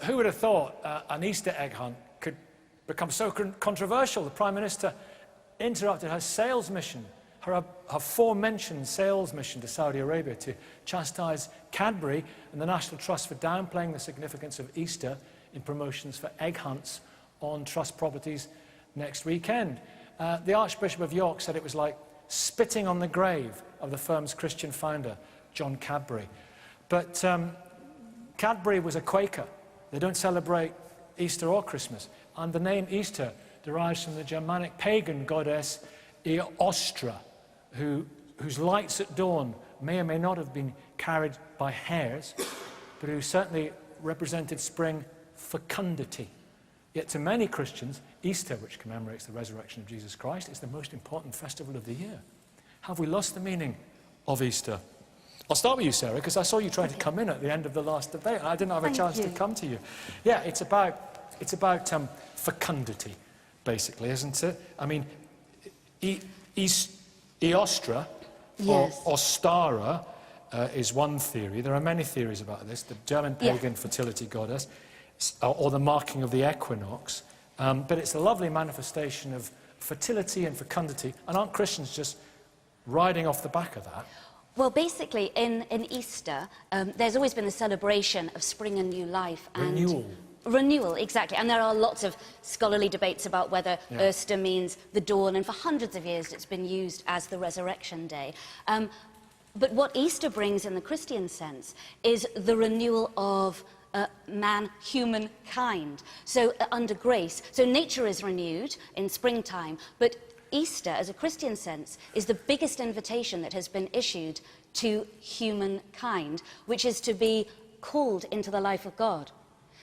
Who would have thought an Easter egg hunt could become so controversial? The Prime Minister interrupted her sales mission, her aforementioned sales mission to Saudi Arabia to chastise Cadbury and the National Trust for downplaying the significance of Easter in promotions for egg hunts on trust properties next weekend. The Archbishop of York said it was like spitting on the grave of the firm's Christian founder, John Cadbury. But Cadbury was a Quaker. They don't celebrate Easter or Christmas. And the name Easter derives from the Germanic pagan goddess Eostra, whose lights at dawn may or may not have been carried by hares, but who certainly represented spring fecundity. Yet to many Christians, Easter, which commemorates the resurrection of Jesus Christ, is the most important festival of the year. Have we lost the meaning of Easter? I'll start with you, Sarah, because I saw you trying to come in at the end of the last debate, and I didn't have a chance to come to you. Yeah, it's about fecundity, basically, isn't it? I mean, Eostra, yes, or Ostara, is one theory. There are many theories about this. The German pagan fertility goddess, or the marking of the equinox. But it's a lovely manifestation of fertility and fecundity. And aren't Christians just riding off the back of that? Well, basically, in Easter, there's always been a celebration of spring and new life. And renewal. Renewal, exactly. And there are lots of scholarly debates about whether Easter means the dawn, and for hundreds of years it's been used as the resurrection day. But what Easter brings in the Christian sense is the renewal of humankind. So under grace. So nature is renewed in springtime, but Easter, as a Christian sense, is the biggest invitation that has been issued to humankind, which is to be called into the life of God.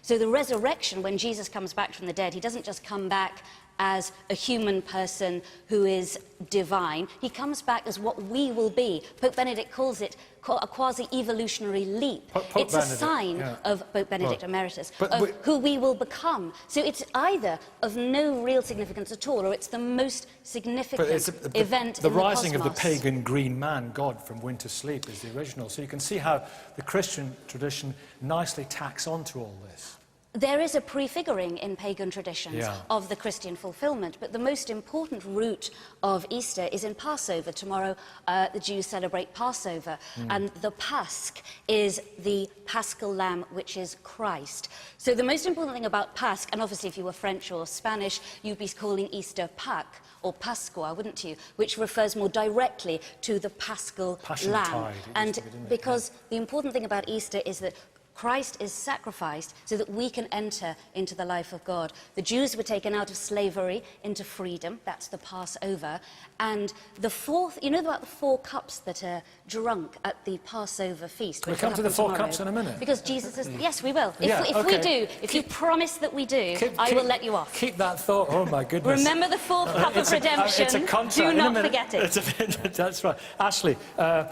So the resurrection, when Jesus comes back from the dead, he doesn't just come back as a human person who is divine. He comes back as what we will be. Pope Benedict calls it a quasi-evolutionary leap. It's a sign of Pope Benedict Emeritus, of who we will become. So it's either of no real significance at all, or it's the most significant event the in the rising of the cosmos. pagan green man god from winter sleep is the original. So you can see how the Christian tradition nicely tacks onto all this. There is a prefiguring in pagan traditions of the Christian fulfillment, but the most important root of Easter is in Passover. Tomorrow, the Jews celebrate Passover, and the Pasch is the paschal lamb, which is Christ. So the most important thing about Pasch, and obviously if you were French or Spanish, you'd be calling Easter Pâques, or Pascua, wouldn't you? Which refers more directly to the paschal lamb. And because the important thing about Easter is that Christ is sacrificed so that we can enter into the life of God. The Jews were taken out of slavery into freedom. That's the Passover. And the fourth, you know about the 4 cups that are drunk at the Passover feast? We'll come to the 4 cups in a minute. Because Jesus says, yes, we will. If we do, if you promise that we do, I will let you off. Keep that thought. Oh, my goodness. Remember the 4th cup of redemption. It's a contract. Do not forget it. That's right. Ashley,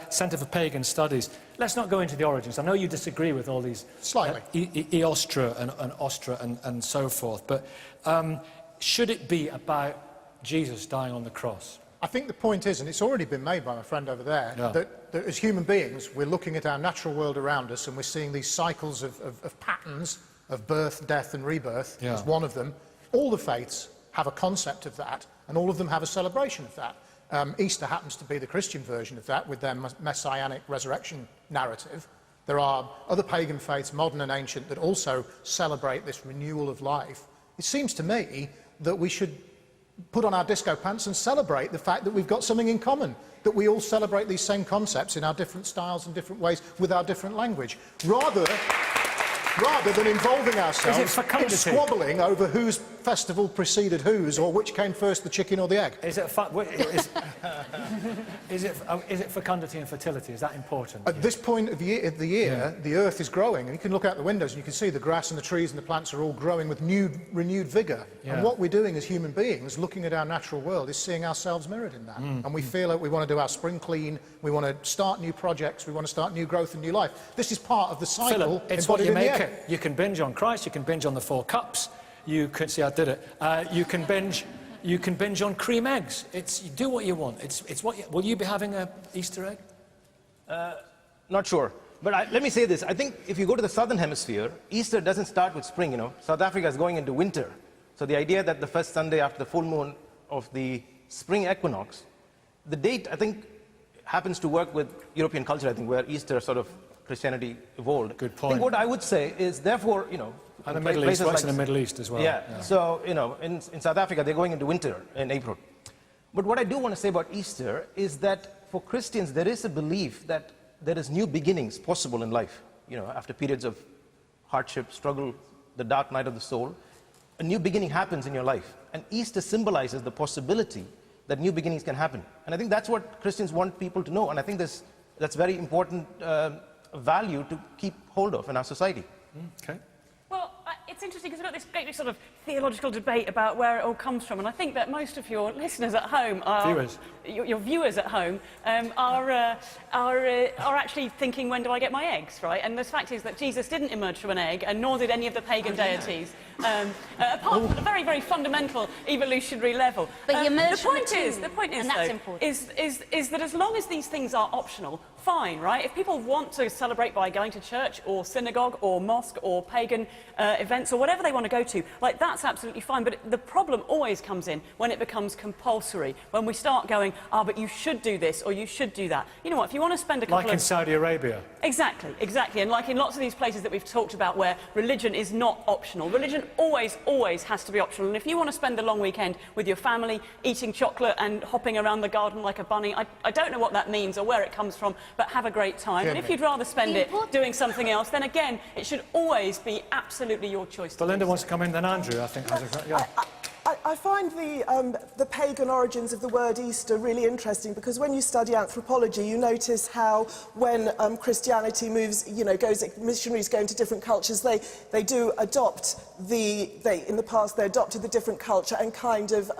Centre for Pagan Studies. Let's not go into the origins. I know you disagree with all these... Slightly. Eostra and Ostra and so forth. But should it be about Jesus dying on the cross? I think the point is, and it's already been made by my friend over there, that as human beings, we're looking at our natural world around us and we're seeing these cycles of patterns of birth, death and rebirth as one of them. All the faiths have a concept of that, and all of them have a celebration of that. Easter happens to be the Christian version of that with their messianic resurrection narrative. There are other pagan faiths, modern and ancient, that also celebrate this renewal of life. It seems to me that we should put on our disco pants and celebrate the fact that we've got something in common, that we all celebrate these same concepts in our different styles and different ways with our different language, rather than involving ourselves in squabbling over whose festival preceded whose, or which came first, the chicken or the egg. Is it fecundity and fertility? Is that important? At this point of the year, the earth is growing, and you can look out the windows and you can see the grass and the trees and the plants are all growing with renewed vigour. And what we're doing as human beings, looking at our natural world, is seeing ourselves mirrored in that. And we feel like we want to do our spring clean, we want to start new projects, we want to start new growth and new life. This is part of the cycle. Philip, it's what you make it. You can binge on Christ, you can binge on the 4 cups, you can see I did it. You can binge on cream eggs. You do what you want. It's what will you be having a Easter egg? Not sure. But let me say this. I think if you go to the southern hemisphere, Easter doesn't start with spring, you know. South Africa is going into winter. So the idea that the first Sunday after the full moon of the spring equinox, the date, I think, happens to work with European culture, I think, where Easter sort of Christianity evolved. Good point. I think what I would say is, therefore, you know, and the Middle East, works in the Middle East as well. Yeah. So, you know, in South Africa, they're going into winter in April. But what I do want to say about Easter is that for Christians, there is a belief that there is new beginnings possible in life. You know, after periods of hardship, struggle, the dark night of the soul, a new beginning happens in your life. And Easter symbolizes the possibility that new beginnings can happen. And I think that's what Christians want people to know. And I think that's very important value to keep hold of in our society. Okay. Well, it's interesting because we've got this great sort of theological debate about where it all comes from, and I think that most of your listeners at home your viewers at home are actually thinking, when do I get my eggs, right? And the fact is that Jesus didn't emerge from an egg, and nor did any of the pagan deities, apart from a very, very fundamental evolutionary level. But you emerged the point from is, two, the point is, and that's though, important. is that as long as these things are optional, fine, right? If people want to celebrate by going to church or synagogue or mosque or pagan events or whatever they want to go to, like, that's absolutely fine. But the problem always comes in when it becomes compulsory, when we start going, but you should do this or you should do that. You know what, if you want to spend a couple Like in Saudi Arabia. Exactly, exactly. And like in lots of these places that we've talked about where religion is not optional, religion always has to be optional. And if you want to spend the long weekend with your family, eating chocolate and hopping around the garden like a bunny, I don't know what that means or where it comes from, but have a great time. And if you'd rather spend it doing something else, then again, it should always be absolutely your choice. Belinda wants to come in, then Andrew, I think. Yeah. I find the pagan origins of the word Easter really interesting, because when you study anthropology, you notice how when Christianity moves, you know, missionaries go into different cultures, they do adopt in the past they adopted the different culture and kind of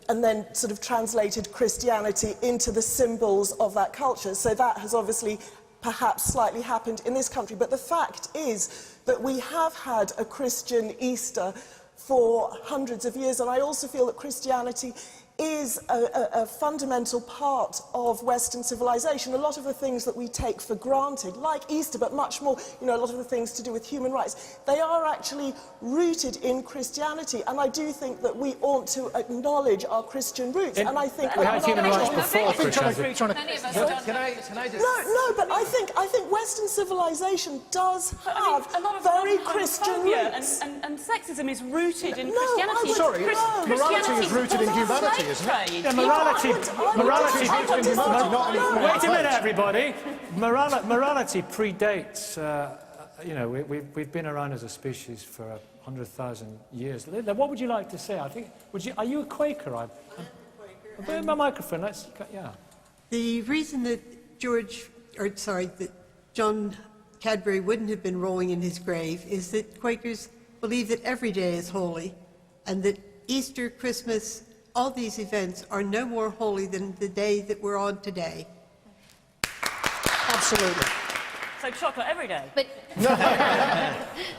and then sort of translated Christianity into the symbols of that culture. So that has obviously perhaps slightly happened in this country. But the fact is that we have had a Christian Easter for hundreds of years, and I also feel that Christianity is a fundamental part of Western civilization. A lot of the things that we take for granted, like Easter, but much more, you know, a lot of the things to do with human rights, they are actually rooted in Christianity, and I do think that we ought to acknowledge our Christian roots. And I think we had human rights before Christianity. Can I just... No, but I think Western civilization does have a lot of very Christian roots. And sexism is rooted in No, Christianity. Sorry, morality is rooted in humanity, isn't it? Yeah, morality. Wait a minute, everybody. Morality predates. You know, we've been around as a species for 100,000 years. Linda, what would you like to say? I think. Are you a Quaker? I'm a Quaker. My microphone. Yeah. The reason that that John Cadbury wouldn't have been rolling in his grave is that Quakers believe that every day is holy, and that Easter, Christmas, all these events are no more holy than the day that we're on today. Absolutely. So chocolate every day. But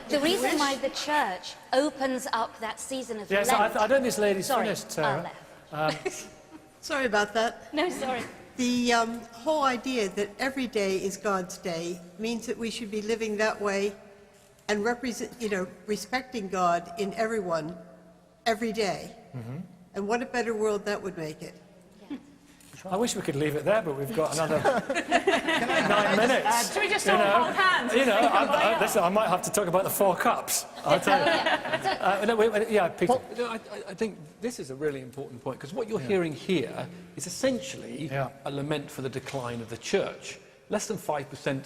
the reason why the church opens up that season of Yes, Lent... I don't think this lady's Sorry, finished, Sarah. Sorry about that. No, sorry. The whole idea that every day is God's day means that we should be living that way and respecting God in everyone every day. Mm-hmm. And what a better world that would make it. I wish we could leave it there, but we've got another 9 minutes. Should we just all hold hands? You know, listen, I might have to talk about the 4 cups. I'll tell you. Yeah, Peter. Well, I think this is a really important point, because what you're hearing here is essentially a lament for the decline of the church. Less than 5%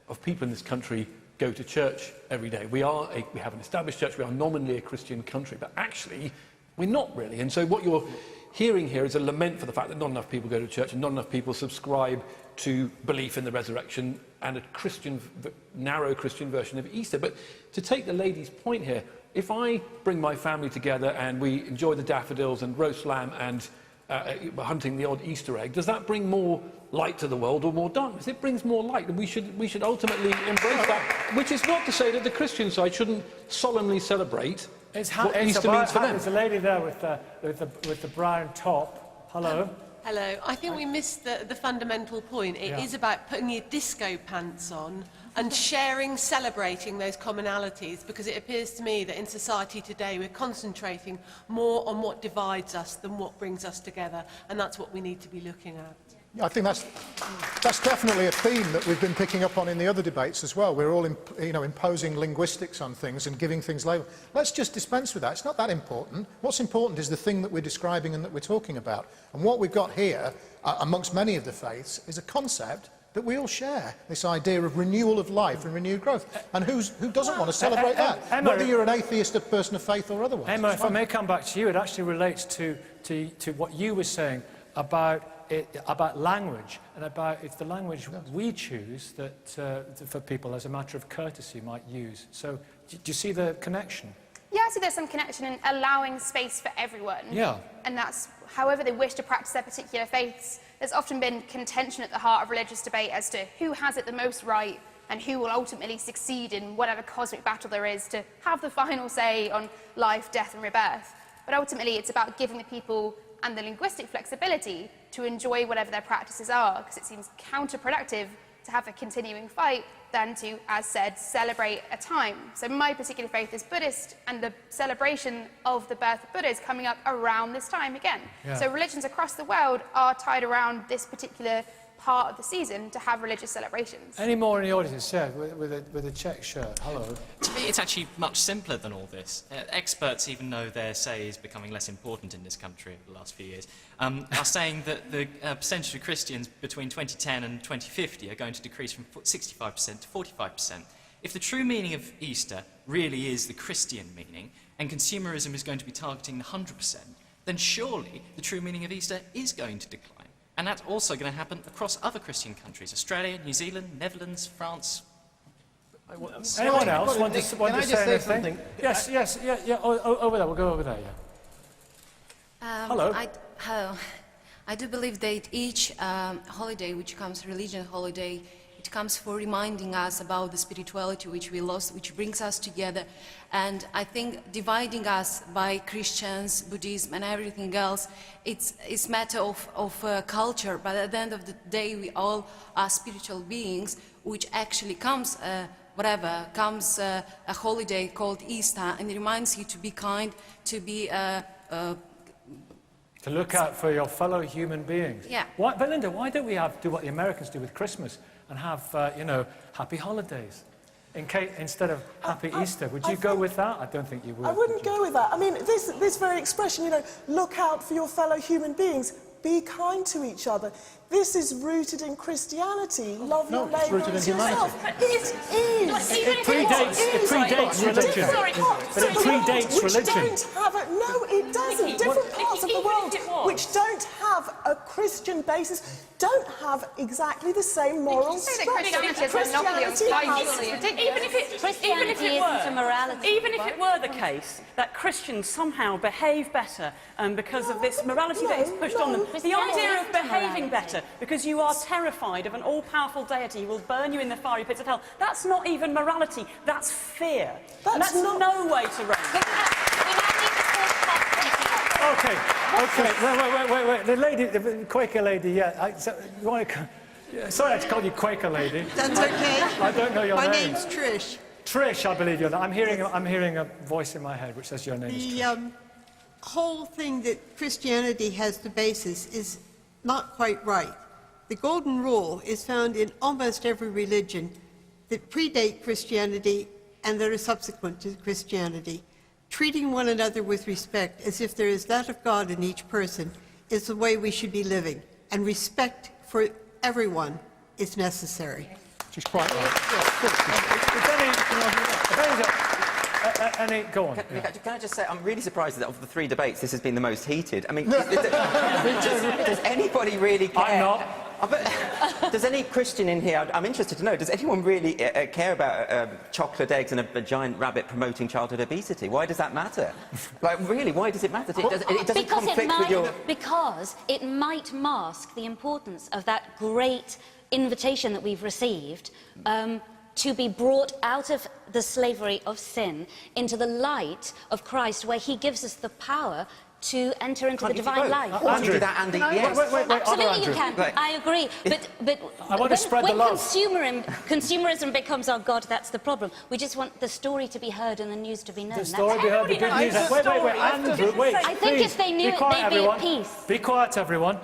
of people in this country go to church every day. We have an established church. We are nominally a Christian country, but actually we're not really. And so what you're hearing here is a lament for the fact that not enough people go to church and not enough people subscribe to belief in the resurrection and a narrow Christian version of Easter. But to take the lady's point here, if I bring my family together and we enjoy the daffodils and roast lamb and hunting the odd Easter egg, does that bring more light to the world or more darkness? It brings more light, and we should ultimately embrace that, which is not to say that the Christian side shouldn't solemnly celebrate what Easter means for them. There's a lady there with the brown top. Hello. Hello. I think we missed the fundamental point. It is about putting your disco pants on and sharing, celebrating those commonalities, because it appears to me that in society today we're concentrating more on what divides us than what brings us together, and that's what we need to be looking at. I think that's definitely a theme that we've been picking up on in the other debates as well. We're all imposing linguistics on things and giving things labels. Let's just dispense with that. It's not that important. What's important is the thing that we're describing and that we're talking about. And what we've got here, amongst many of the faiths, is a concept that we all share, this idea of renewal of life and renewed growth. And who doesn't want to celebrate that? Emma, whether you're an atheist, a person of faith or otherwise. Emma, if I may come back to you, it actually relates to what you were saying about language, and about if the language we choose that for people as a matter of courtesy might use. So do you see the connection? Yeah, I see there's some connection in allowing space for everyone. Yeah. And that's however they wish to practice their particular faiths. There's often been contention at the heart of religious debate as to who has it the most right and who will ultimately succeed in whatever cosmic battle there is to have the final say on life, death and rebirth. But ultimately it's about giving the people and the linguistic flexibility to enjoy whatever their practices are, because it seems counterproductive to have a continuing fight than to, as said, celebrate a time. So my particular faith is Buddhist, and the celebration of the birth of Buddha is coming up around this time again. Yeah. So religions across the world are tied around this particular part of the season to have religious celebrations. Any more in the audience? Yeah, with a check shirt. Hello. To me, it's actually much simpler than all this. Experts, even though their say is becoming less important in this country over the last few years, are saying that the percentage of Christians between 2010 and 2050 are going to decrease from 65% to 45%. If the true meaning of Easter really is the Christian meaning, and consumerism is going to be targeting the 100%, then surely the true meaning of Easter is going to decline. And that's also going to happen across other Christian countries: Australia, New Zealand, Netherlands, France. Anyone else want to say something? Yes, yeah. Over there, we'll go over there, yeah. Hello. Hello. I do believe that each holiday, which comes religion holiday, it comes for reminding us about the spirituality which we lost, which brings us together. And I think dividing us by Christians, Buddhism and everything else, it's matter of culture, but at the end of the day we all are spiritual beings, which actually comes a holiday called Easter, and it reminds you to be kind, to be to look out for your fellow human beings. Yeah. Belinda, why don't we do what the Americans do with Christmas and have, happy holidays instead of happy Easter? Would you go with that? I don't think you would. I wouldn't go with that. I mean, this very expression, look out for your fellow human beings, be kind to each other. This is rooted in Christianity. Love your neighbour as yourself. It is. It predates religion. But it predates religion. Which don't have a... No, it doesn't. Different parts of the world which don't have a Christian basis don't have exactly the same moral structure. Even if it were the case that Christians somehow behave better because of this morality that is pushed on them, the idea of behaving better because you are terrified of an all-powerful deity who will burn you in the fiery pits of hell, that's not even morality, that's fear. That's no way to reign. Okay. Wait. The lady, the Quaker lady, yeah. Sorry I had to call you Quaker lady. That's okay. I don't know your name. My name's Trish. Trish, I believe you're. I'm hearing a voice in my head which says your name is Trish. The whole thing that Christianity has the basis is not quite right. The golden rule is found in almost every religion that predate Christianity and that are subsequent to Christianity. Treating one another with respect as if there is that of God in each person is the way we should be living, and respect for everyone is necessary. She's quite right. Go on. Can I just say, I'm really surprised that of the three debates, this has been the most heated. I mean, does anybody really care? I'm not. Does any Christian in here, I'm interested to know, does anyone really care about chocolate eggs and a giant rabbit promoting childhood obesity? Why does that matter? Like, really, why does it matter? It doesn't conflict with your... Because it might mask the importance of that great invitation that we've received to be brought out of the slavery of sin into the light of Christ, where he gives us the power to enter into the Can't you do divine both? life. Can't you do that, Andy? Yes. Wait, Absolutely you Andrew. can. Right. I agree. But I want to spread the when love. consumerism becomes our God, that's the problem. We just want the story to be heard and the news to be known. The story be heard, the good news. Wait, Andrew, wait. I think if they knew it, they'd be at peace. Be quiet, everyone.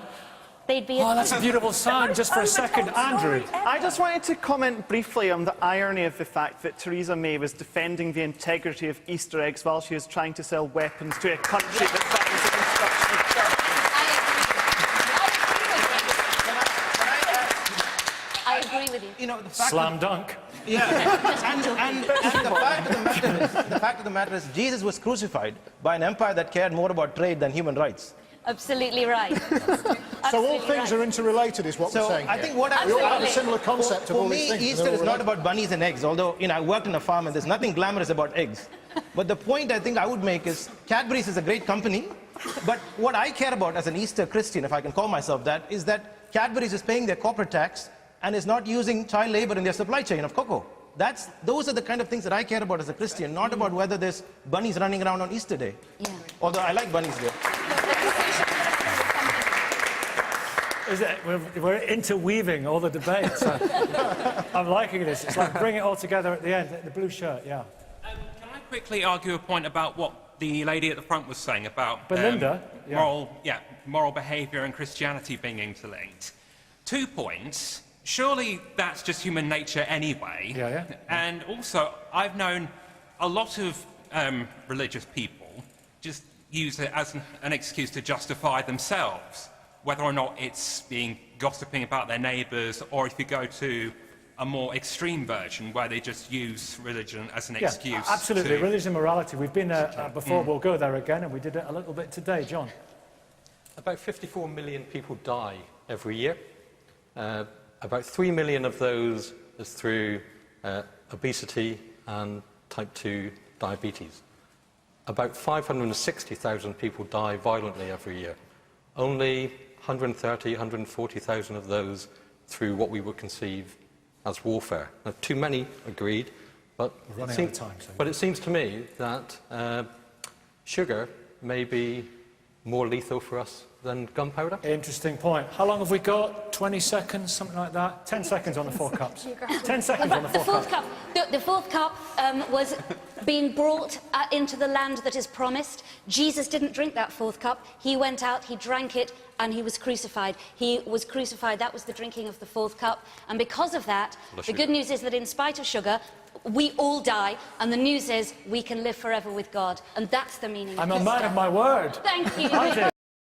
They'd be at Oh, that's a beautiful sound, just for a second. Andrew. I just wanted to comment briefly on the irony of the fact that Theresa May was defending the integrity of Easter eggs while she was trying to sell weapons to a country that bans the construction of churches. I agree with you. You know, the fact Slam dunk. Yeah, and the fact of the matter is Jesus was crucified by an empire that cared more about trade than human rights. Absolutely right. So all things are interrelated, is what we're saying. I think what we all have a similar concept of all these things. For me, Easter is not about bunnies and eggs, although, you know, I worked in a farm and there's nothing glamorous about eggs. But the point I think I would make is Cadbury's is a great company, but what I care about as an Easter Christian, if I can call myself that, is that Cadbury's is paying their corporate tax and is not using child labor in their supply chain of cocoa. Those are the kind of things that I care about as a Christian, not about whether there's bunnies running around on Easter Day. Yeah. Although I like bunnies there. We're interweaving all the debates. I'm liking this. It's like bring it all together at the end. The blue shirt, yeah. Can I quickly argue a point about what the lady at the front was saying about Belinda? moral behaviour and Christianity being interlinked? 2 points. Surely that's just human nature anyway. Yeah. And also, I've known a lot of religious people just use it as an excuse to justify themselves, whether or not it's being gossiping about their neighbours, or if you go to a more extreme version where they just use religion as an excuse. Absolutely. Religion and morality. We've been there before. We'll go there again, and we did it a little bit today. John? About 54 million people die every year. About 3 million of those is through obesity and type 2 diabetes. About 560,000 people die violently every year. Only 130, 140,000 of those through what we would conceive as warfare. Now, too many, agreed, but it seems to me that sugar may be more lethal for us than gunpowder. Interesting point. How long have we got? 20 seconds, something like that? 10 seconds on the 4 cups. 10 seconds on the 4 cups. The fourth cup was being brought into the land that is promised. Jesus didn't drink that fourth cup. He went out, he drank it, and he was crucified. He was crucified. That was the drinking of the fourth cup. And because of that, the good news is that in spite of sugar, we all die, and the news is we can live forever with God. And that's the meaning of I'm a man of my word. Thank you. I did.